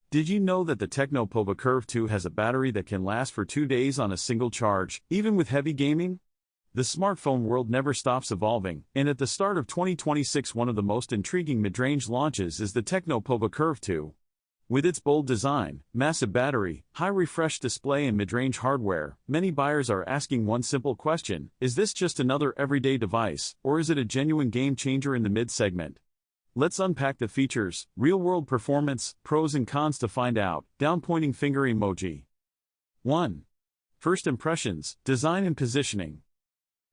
Did you know that the Tecno Pova Curve 2 has a battery that can last for 2 days on a single charge, even with heavy gaming? The smartphone world never stops evolving, and at the start of 2026 one of the most intriguing mid-range launches is the Tecno Pova Curve 2. With its bold design, massive battery, high refresh display and mid-range hardware, many buyers are asking one simple question: is this just another everyday device, or is it a genuine game changer in the mid-segment? Let's unpack the features, real-world performance, pros and cons to find out. Down-pointing finger emoji. 1. First impressions, design and positioning.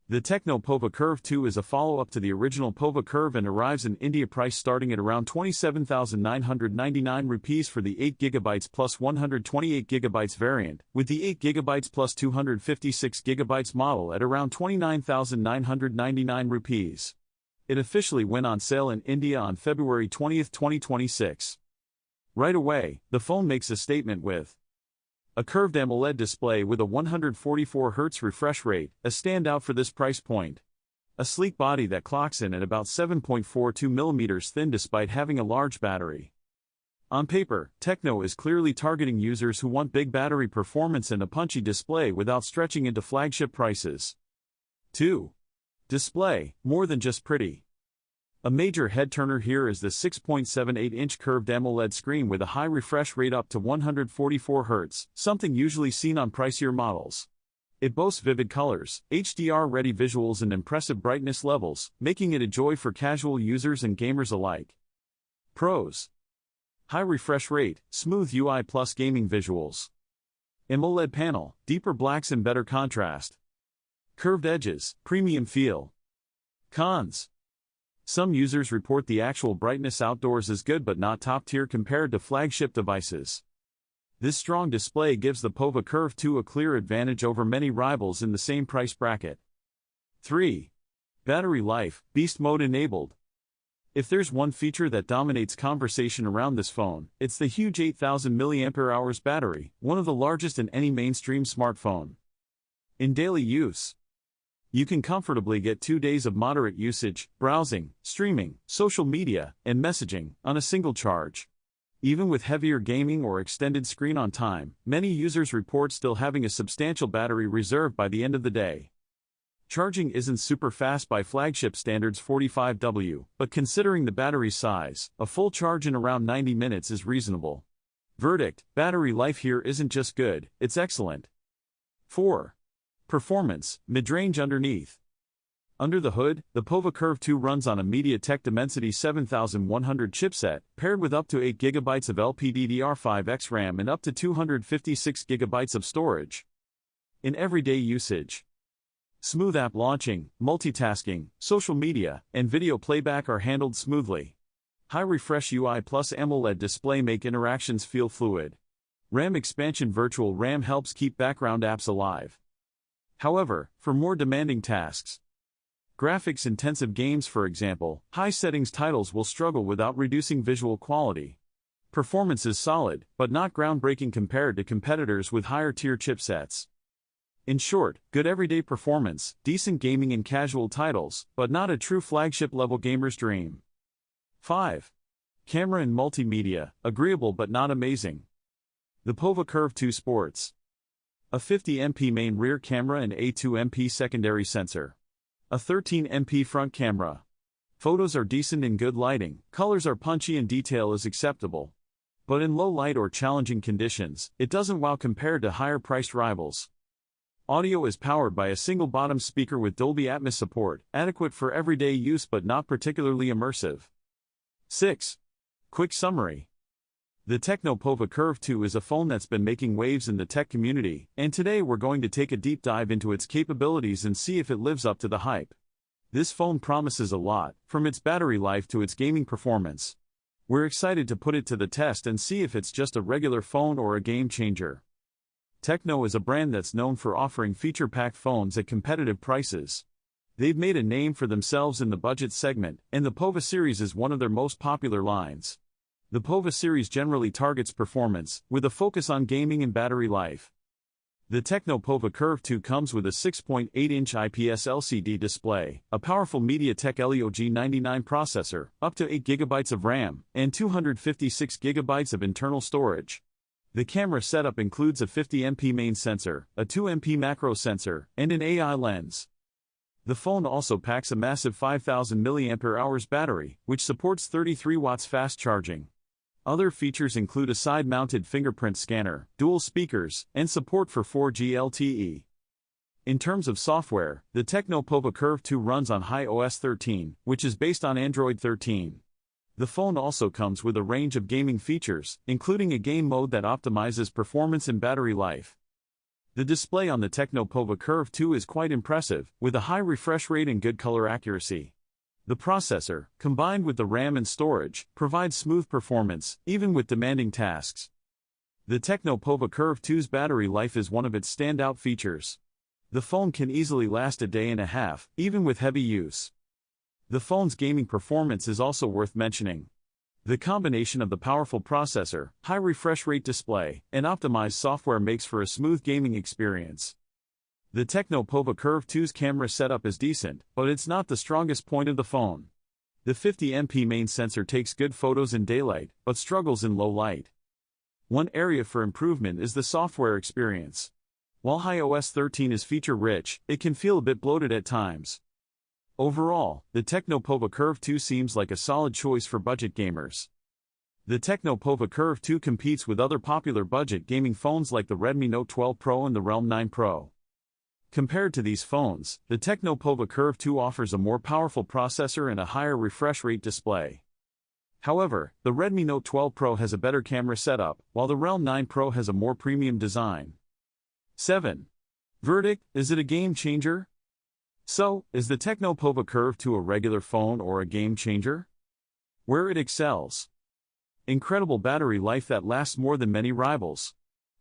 The Tecno Pova Curve 2 is a follow-up to the original Pova Curve and arrives in India price starting at around 27,999 rupees for the 8GB plus 128GB variant, with the 8GB plus 256GB model at around 29,999 rupees. It officially went on sale in India on February 20, 2026. Right away, the phone makes a statement with a curved AMOLED display with a 144Hz refresh rate, a standout for this price point. A sleek body that clocks in at about 7.42mm thin despite having a large battery. On paper, Tecno is clearly targeting users who want big battery performance and a punchy display without stretching into flagship prices. 2. Display, more than just pretty. A major head-turner here is the 6.78-inch curved AMOLED screen with a high refresh rate up to 144Hz, something usually seen on pricier models. It boasts vivid colors, HDR-ready visuals and impressive brightness levels, making it a joy for casual users and gamers alike. Pros: high refresh rate, smooth UI plus gaming visuals. AMOLED panel, deeper blacks and better contrast. Curved edges, premium feel. Cons: some users report the actual brightness outdoors is good but not top tier compared to flagship devices. This strong display gives the Pova Curve 2 a clear advantage over many rivals in the same price bracket. 3. Battery life, beast mode enabled. If there's one feature that dominates conversation around this phone, it's the huge 8,000 mAh battery, one of the largest in any mainstream smartphone. In daily use, you can comfortably get 2 days of moderate usage, browsing, streaming, social media, and messaging, on a single charge. Even with heavier gaming or extended screen on time, many users report still having a substantial battery reserve by the end of the day. Charging isn't super fast by flagship standards 45W, but considering the battery size, a full charge in around 90 minutes is reasonable. Verdict: battery life here isn't just good, it's excellent. 4. Performance, mid-range underneath. Under the hood, the Pova Curve 2 runs on a MediaTek Dimensity 7100 chipset, paired with up to 8GB of LPDDR5X RAM and up to 256GB of storage. In everyday usage, smooth app launching, multitasking, social media, and video playback are handled smoothly. High refresh UI plus AMOLED display make interactions feel fluid. RAM expansion: virtual RAM helps keep background apps alive. However, for more demanding tasks, graphics-intensive games for example, high-settings titles will struggle without reducing visual quality. Performance is solid, but not groundbreaking compared to competitors with higher-tier chipsets. In short, good everyday performance, decent gaming and casual titles, but not a true flagship-level gamer's dream. 5. Camera and multimedia, agreeable but not amazing. The Pova Curve 2 sports a 50MP main rear camera and a 2MP secondary sensor. A 13MP front camera. Photos are decent in good lighting, colors are punchy and detail is acceptable. But in low light or challenging conditions, it doesn't wow compared to higher-priced rivals. Audio is powered by a single bottom speaker with Dolby Atmos support, adequate for everyday use but not particularly immersive. 6. Quick summary. The Tecno Pova Curve 2 is a phone that's been making waves in the tech community, and today we're going to take a deep dive into its capabilities and see if it lives up to the hype. This phone promises a lot, from its battery life to its gaming performance. We're excited to put it to the test and see if it's just a regular phone or a game changer. Tecno is a brand that's known for offering feature-packed phones at competitive prices. They've made a name for themselves in the budget segment, and the Pova series is one of their most popular lines. The Pova series generally targets performance, with a focus on gaming and battery life. The Tecno Pova Curve 2 comes with a 6.8-inch IPS LCD display, a powerful MediaTek Helio G99 processor, up to 8 GB of RAM, and 256 GB of internal storage. The camera setup includes a 50MP main sensor, a 2MP macro sensor, and an AI lens. The phone also packs a massive 5000 mAh battery, which supports 33 watts fast charging. Other features include a side-mounted fingerprint scanner, dual speakers, and support for 4G LTE. In terms of software, the Tecno Pova Curve 2 runs on iOS 13, which is based on Android 13. The phone also comes with a range of gaming features, including a game mode that optimizes performance and battery life. The display on the Tecno Pova Curve 2 is quite impressive, with a high refresh rate and good color accuracy. The processor, combined with the RAM and storage, provides smooth performance, even with demanding tasks. The Tecno Pova Curve 2's battery life is one of its standout features. The phone can easily last a day and a half, even with heavy use. The phone's gaming performance is also worth mentioning. The combination of the powerful processor, high refresh rate display, and optimized software makes for a smooth gaming experience. The Tecno Pova Curve 2's camera setup is decent, but it's not the strongest point of the phone. The 50MP main sensor takes good photos in daylight, but struggles in low light. One area for improvement is the software experience. While iOS 13 is feature-rich, it can feel a bit bloated at times. Overall, the Tecno Pova Curve 2 seems like a solid choice for budget gamers. The Tecno Pova Curve 2 competes with other popular budget gaming phones like the Redmi Note 12 Pro and the Realme 9 Pro. Compared to these phones, the Tecno Pova Curve 2 offers a more powerful processor and a higher refresh rate display. However, the Redmi Note 12 Pro has a better camera setup, while the Realme 9 Pro has a more premium design. 7. Verdict: is it a game changer? So, is the Tecno Pova Curve 2 a regular phone or a game changer? Where it excels: incredible battery life that lasts more than many rivals.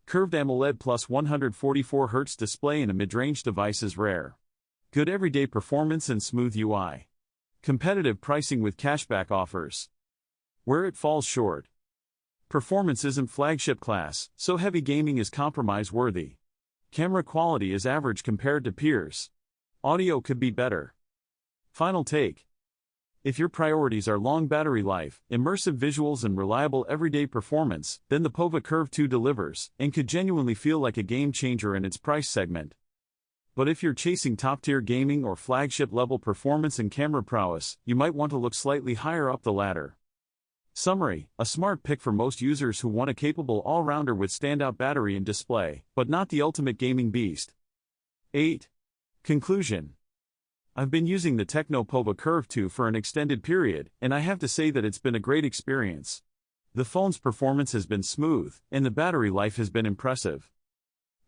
Curved AMOLED plus 144Hz display in a mid-range device is rare. Good everyday performance and smooth UI. Competitive pricing with cashback offers. Where it falls short: performance isn't flagship class, so heavy gaming is compromise-worthy. Camera quality is average compared to peers. Audio could be better. Final take: if your priorities are long battery life, immersive visuals and reliable everyday performance, then the Pova Curve 2 delivers, and could genuinely feel like a game changer in its price segment. But if you're chasing top-tier gaming or flagship-level performance and camera prowess, you might want to look slightly higher up the ladder. Summary: a smart pick for most users who want a capable all-rounder with standout battery and display, but not the ultimate gaming beast. 8. Conclusion: I've been using the Tecno Pova Curve 2 for an extended period, and I have to say that it's been a great experience. The phone's performance has been smooth, and the battery life has been impressive.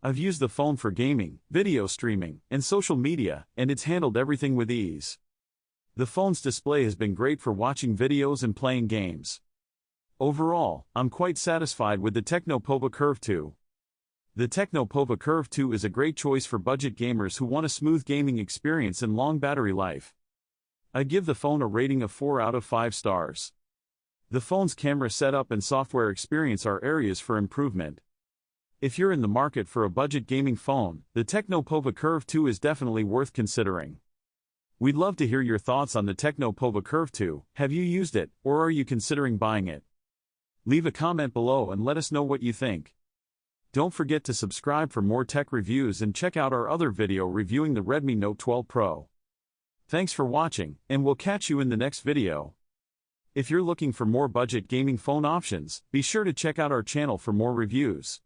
I've used the phone for gaming, video streaming, and social media, and it's handled everything with ease. The phone's display has been great for watching videos and playing games. Overall, I'm quite satisfied with the Tecno Pova Curve 2. The Tecno Pova Curve 2 is a great choice for budget gamers who want a smooth gaming experience and long battery life. I give the phone a rating of 4 out of 5 stars. The phone's camera setup and software experience are areas for improvement. If you're in the market for a budget gaming phone, the Tecno Pova Curve 2 is definitely worth considering. We'd love to hear your thoughts on the Tecno Pova Curve 2. Have you used it, or are you considering buying it? Leave a comment below and let us know what you think. Don't forget to subscribe for more tech reviews and check out our other video reviewing the Redmi Note 12 Pro. Thanks for watching, and we'll catch you in the next video. If you're looking for more budget gaming phone options, be sure to check out our channel for more reviews.